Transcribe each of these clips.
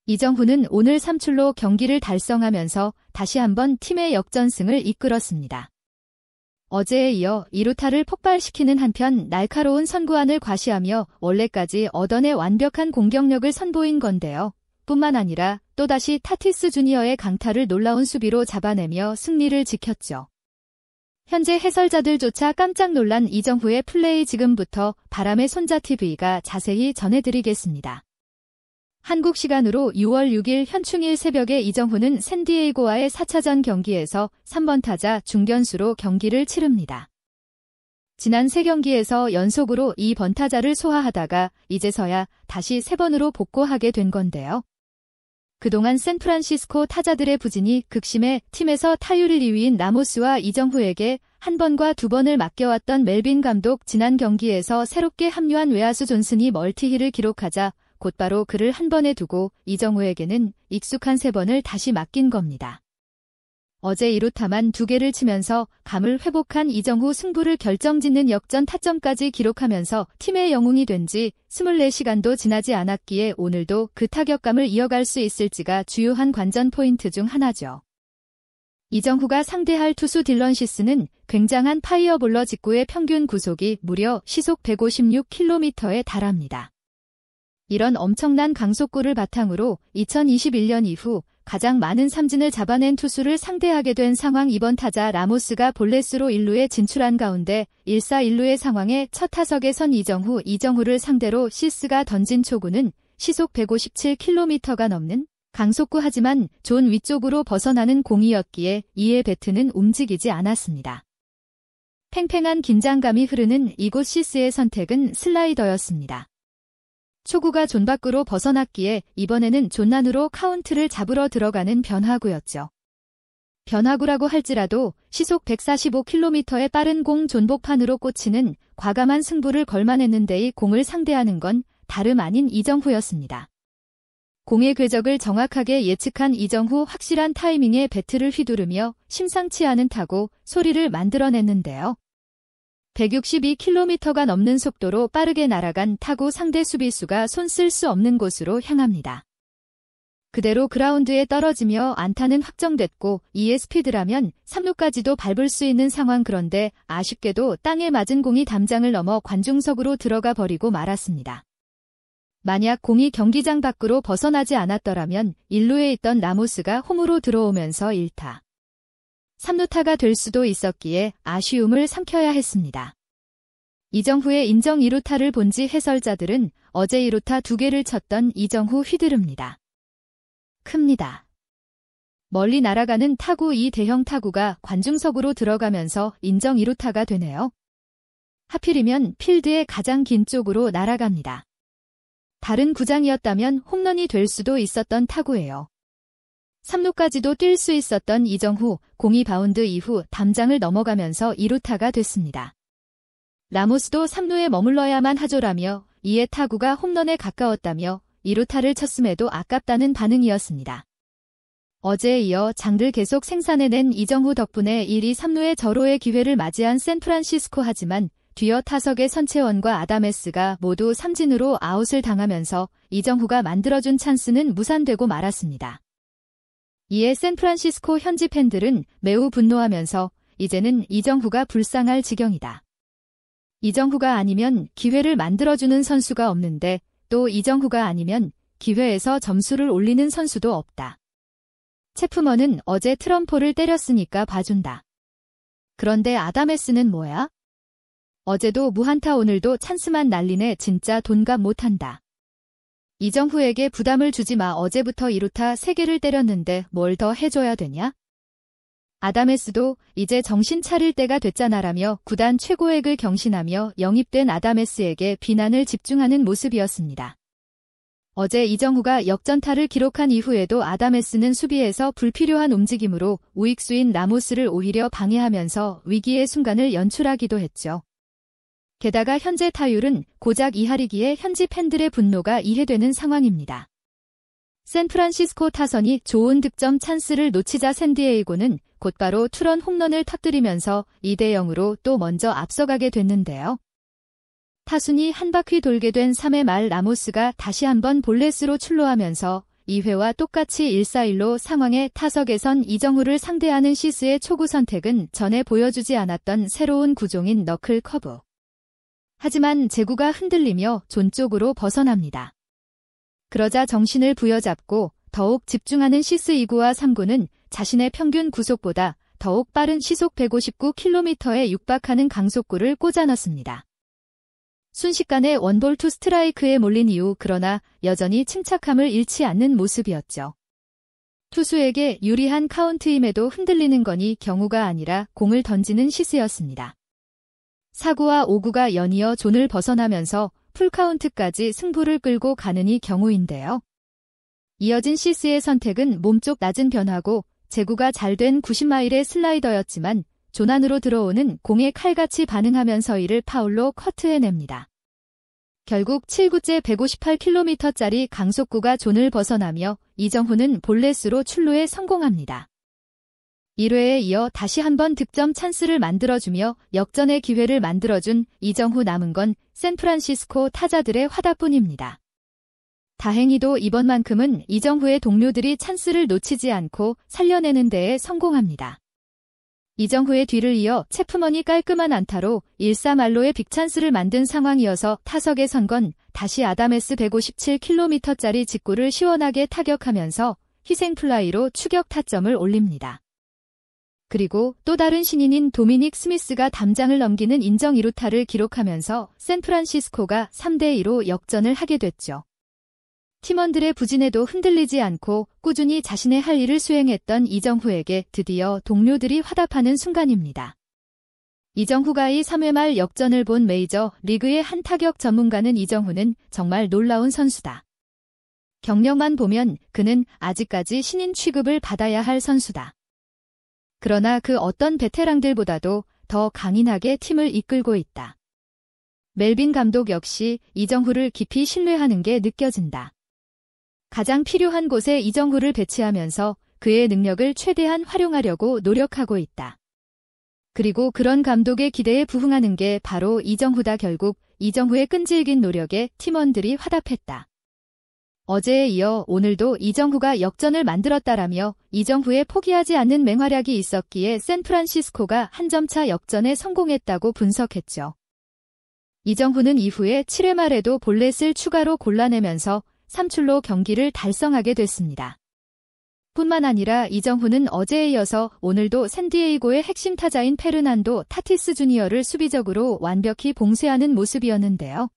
이정후는 오늘 3출로 경기를 달성하면서 다시 한번 팀의 역전승을 이끌었습니다. 어제에 이어 2루타를 폭발시키는 한편 날카로운 선구안을 과시하며 원래까지 얻어내 완벽한 공격력을 선보인 건데요. 뿐만 아니라 또다시 타티스 주니어의 강타를 놀라운 수비로 잡아내며 승리를 지켰죠. 현재 해설자들조차 깜짝 놀란 이정후의 플레이 지금부터 바람의 손자TV가 자세히 전해드리겠습니다. 한국 시간으로 6월 6일 현충일 새벽에 이정후는 샌디에이고와의 4차전 경기에서 3번 타자 중견수로 경기를 치릅니다. 지난 3경기에서 연속으로 2번 타자를 소화하다가 이제서야 다시 3번으로 복구하게 된 건데요. 그동안 샌프란시스코 타자들의 부진이 극심해 팀에서 타율 2위인 라모스와 이정후에게 1번과 2번을 맡겨왔던 멜빈 감독 지난 경기에서 새롭게 합류한 외야수 존슨이 멀티힐을 기록하자 곧바로 그를 한 번에 두고 이정후에게는 익숙한 3번을 다시 맡긴 겁니다. 어제 2루타만 2개를 치면서 감을 회복한 이정후 승부를 결정짓는 역전 타점까지 기록하면서 팀의 영웅이 된 지 24시간도 지나지 않았기에 오늘도 그 타격감을 이어갈 수 있을지가 주요한 관전 포인트 중 하나죠. 이정후가 상대할 투수 딜런 시스는 굉장한 파이어볼러 직구의 평균 구속이 무려 시속 156km에 달합니다. 이런 엄청난 강속구를 바탕으로 2021년 이후 가장 많은 삼진을 잡아낸 투수를 상대하게 된 상황. 이번 타자 라모스가 볼넷으로 1루에 진출한 가운데 1사1루의 상황에 첫 타석에 선 이정후를 상대로 시스가 던진 초구는 시속 157km가 넘는 강속구 하지만 존 위쪽으로 벗어나는 공이었기에 이에 배트는 움직이지 않았습니다. 팽팽한 긴장감이 흐르는 이곳 시스의 선택은 슬라이더였습니다. 초구가 존 밖으로 벗어났기에 이번에는 존난으로 카운트를 잡으러 들어가는 변화구였죠. 변화구라고 할지라도 시속 145km의 빠른 공 존복판으로 꽂히는 과감한 승부를 걸만했는데 이 공을 상대하는 건 다름 아닌 이정후였습니다. 공의 궤적을 정확하게 예측한 이정후 확실한 타이밍에 배트를 휘두르며 심상치 않은 타구 소리를 만들어냈는데요. 162km가 넘는 속도로 빠르게 날아간 타구 상대 수비수가 손 쓸 수 없는 곳으로 향합니다. 그대로 그라운드에 떨어지며 안타는 확정됐고 이에 스피드라면 3루까지도 밟을 수 있는 상황. 그런데 아쉽게도 땅에 맞은 공이 담장을 넘어 관중석으로 들어가 버리고 말았습니다. 만약 공이 경기장 밖으로 벗어나지 않았더라면 1루에 있던 라모스가 홈으로 들어오면서 1타. 3루타가 될 수도 있었기에 아쉬움을 삼켜야 했습니다. 이정후의 인정 2루타를 본지 해설자들은 어제 2루타 2개를 쳤던 이정후 휘두릅니다. 큽니다. 멀리 날아가는 타구. 이 대형 타구가 관중석으로 들어가면서 인정 2루타가 되네요. 하필이면 필드의 가장 긴 쪽으로 날아갑니다. 다른 구장이었다면 홈런이 될 수도 있었던 타구예요. 3루까지도 뛸 수 있었던 이정후, 공이 바운드 이후 담장을 넘어가면서 2루타가 됐습니다. 라모스도 3루에 머물러야만 하죠라며 이에 타구가 홈런에 가까웠다며 2루타를 쳤음에도 아깝다는 반응이었습니다. 어제에 이어 장들 계속 생산해낸 이정후 덕분에 1, 2, 3루의 절호의 기회를 맞이한 샌프란시스코. 하지만 뒤어 타석의 선채원과 아담에스가 모두 삼진으로 아웃을 당하면서 이정후가 만들어준 찬스는 무산되고 말았습니다. 이에 샌프란시스코 현지 팬들은 매우 분노하면서 이제는 이정후가 불쌍할 지경이다. 이정후가 아니면 기회를 만들어주는 선수가 없는데 또 이정후가 아니면 기회에서 점수를 올리는 선수도 없다. 체프먼은 어제 트럼포를 때렸으니까 봐준다. 그런데 아담에스는 뭐야? 어제도 무한타 오늘도 찬스만 날리네. 진짜 돈값 못한다. 이정후에게 부담을 주지 마. 어제부터 2루타 3개를 때렸는데 뭘 더 해줘야 되냐? 아담에스도 이제 정신 차릴 때가 됐잖아라며 구단 최고액을 경신하며 영입된 아담에스에게 비난을 집중하는 모습이었습니다. 어제 이정후가 역전타를 기록한 이후에도 아담에스는 수비에서 불필요한 움직임으로 우익수인 라모스를 오히려 방해하면서 위기의 순간을 연출하기도 했죠. 게다가 현재 타율은 고작 2할이기에 현지 팬들의 분노가 이해되는 상황입니다. 샌프란시스코 타선이 좋은 득점 찬스를 놓치자 샌디에이고는 곧바로 투런 홈런을 터뜨리면서 2대0으로 또 먼저 앞서가게 됐는데요. 타순이 한 바퀴 돌게 된 3회 말 라모스가 다시 한번 볼넷으로 출루하면서 2회와 똑같이 1-4-1로 상황의 타석에선 이정후를 상대하는 시스의 초구 선택은 전에 보여주지 않았던 새로운 구종인 너클 커브. 하지만 제구가 흔들리며 존 쪽으로 벗어납니다. 그러자 정신을 부여잡고 더욱 집중하는 시스 2구와 3구는 자신의 평균 구속보다 더욱 빠른 시속 159km에 육박하는 강속구를 꽂아 넣습니다. 순식간에 원볼 투 스트라이크에 몰린 이후 그러나 여전히 침착함을 잃지 않는 모습이었죠. 투수에게 유리한 카운트임에도 흔들리는 건이 경우가 아니라 공을 던지는 시스였습니다. 4구와 5구가 연이어 존을 벗어나면서 풀카운트까지 승부를 끌고 가는 이 경우인데요. 이어진 시스의 선택은 몸쪽 낮은 변화고 제구가 잘된 90마일의 슬라이더였지만 존 안으로 들어오는 공에 칼같이 반응하면서 이를 파울로 커트해냅니다. 결국 7구째 158km짜리 강속구가 존을 벗어나며 이정후는 볼넷으로 출루에 성공합니다. 1회에 이어 다시 한번 득점 찬스를 만들어주며 역전의 기회를 만들어준 이정후. 남은 건 샌프란시스코 타자들의 화답뿐입니다. 다행히도 이번만큼은 이정후의 동료들이 찬스를 놓치지 않고 살려내는 데에 성공합니다. 이정후의 뒤를 이어 체프먼이 깔끔한 안타로 1-3-1로의 빅찬스를 만든 상황이어서 타석에 선 건 다시 아다메스 157km짜리 직구를 시원하게 타격하면서 희생플라이로 추격 타점을 올립니다. 그리고 또 다른 신인인 도미닉 스미스가 담장을 넘기는 인정 2루타를 기록하면서 샌프란시스코가 3-2로 역전을 하게 됐죠. 팀원들의 부진에도 흔들리지 않고 꾸준히 자신의 할 일을 수행했던 이정후에게 드디어 동료들이 화답하는 순간입니다. 이정후가 이 3회 말 역전을 본 메이저 리그의 한 타격 전문가는 이정후는 정말 놀라운 선수다. 경력만 보면 그는 아직까지 신인 취급을 받아야 할 선수다. 그러나 그 어떤 베테랑들보다도 더 강인하게 팀을 이끌고 있다. 멜빈 감독 역시 이정후를 깊이 신뢰하는 게 느껴진다. 가장 필요한 곳에 이정후를 배치하면서 그의 능력을 최대한 활용하려고 노력하고 있다. 그리고 그런 감독의 기대에 부응하는 게 바로 이정후다. 결국 이정후의 끈질긴 노력에 팀원들이 화답했다. 어제에 이어 오늘도 이정후가 역전을 만들었다라며 이정후의 포기하지 않는 맹활약이 있었기에 샌프란시스코가 한 점차 역전에 성공했다고 분석했죠. 이정후는 이후에 7회 말에도 볼넷을 추가로 골라내면서 3출로 경기를 달성하게 됐습니다. 뿐만 아니라 이정후는 어제에 이어서 오늘도 샌디에이고의 핵심 타자인 페르난도 타티스 주니어를 수비적으로 완벽히 봉쇄하는 모습이었는데요.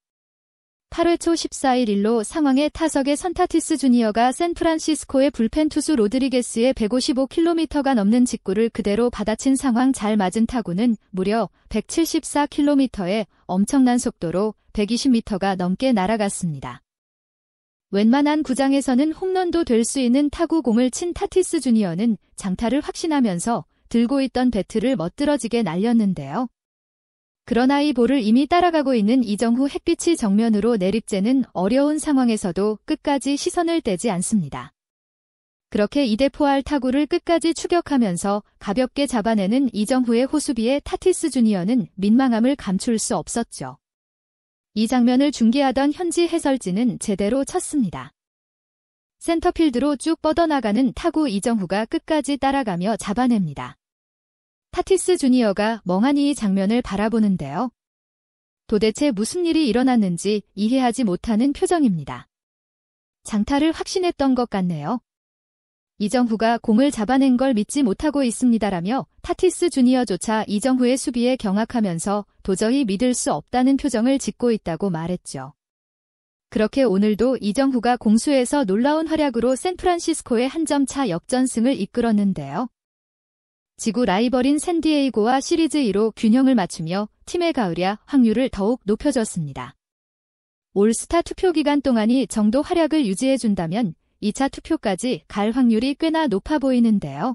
8회 초 14일 1로 상황의 타석에 선 타티스 주니어가 샌프란시스코의 불펜 투수 로드리게스의 155km가 넘는 직구를 그대로 받아친 상황. 잘 맞은 타구는 무려 174km의 엄청난 속도로 120m가 넘게 날아갔습니다. 웬만한 구장에서는 홈런도 될 수 있는 타구 공을 친 타티스 주니어는 장타를 확신하면서 들고 있던 배트를 멋들어지게 날렸는데요. 그러나 이 볼을 이미 따라가고 있는 이정후. 햇빛이 정면으로 내립쬐는 어려운 상황에서도 끝까지 시선을 떼지 않습니다. 그렇게 2대4할 타구를 끝까지 추격하면서 가볍게 잡아내는 이정후의 호수비에 타티스 주니어는 민망함을 감출 수 없었죠. 이 장면을 중계하던 현지 해설진은 제대로 쳤습니다. 센터필드로 쭉 뻗어나가는 타구 이정후가 끝까지 따라가며 잡아냅니다. 타티스 주니어가 멍하니 이 장면을 바라보는데요. 도대체 무슨 일이 일어났는지 이해하지 못하는 표정입니다. 장타를 확신했던 것 같네요. 이정후가 공을 잡아낸 걸 믿지 못하고 있습니다라며 타티스 주니어조차 이정후의 수비에 경악하면서 도저히 믿을 수 없다는 표정을 짓고 있다고 말했죠. 그렇게 오늘도 이정후가 공수에서 놀라운 활약으로 샌프란시스코의 한 점 차 역전승을 이끌었는데요. 지구 라이벌인 샌디에이고와 시리즈 2로 균형을 맞추며 팀의 가을야 확률을 더욱 높여줬습니다. 올스타 투표 기간 동안 이 정도 활약을 유지해준다면 2차 투표까지 갈 확률이 꽤나 높아 보이는데요.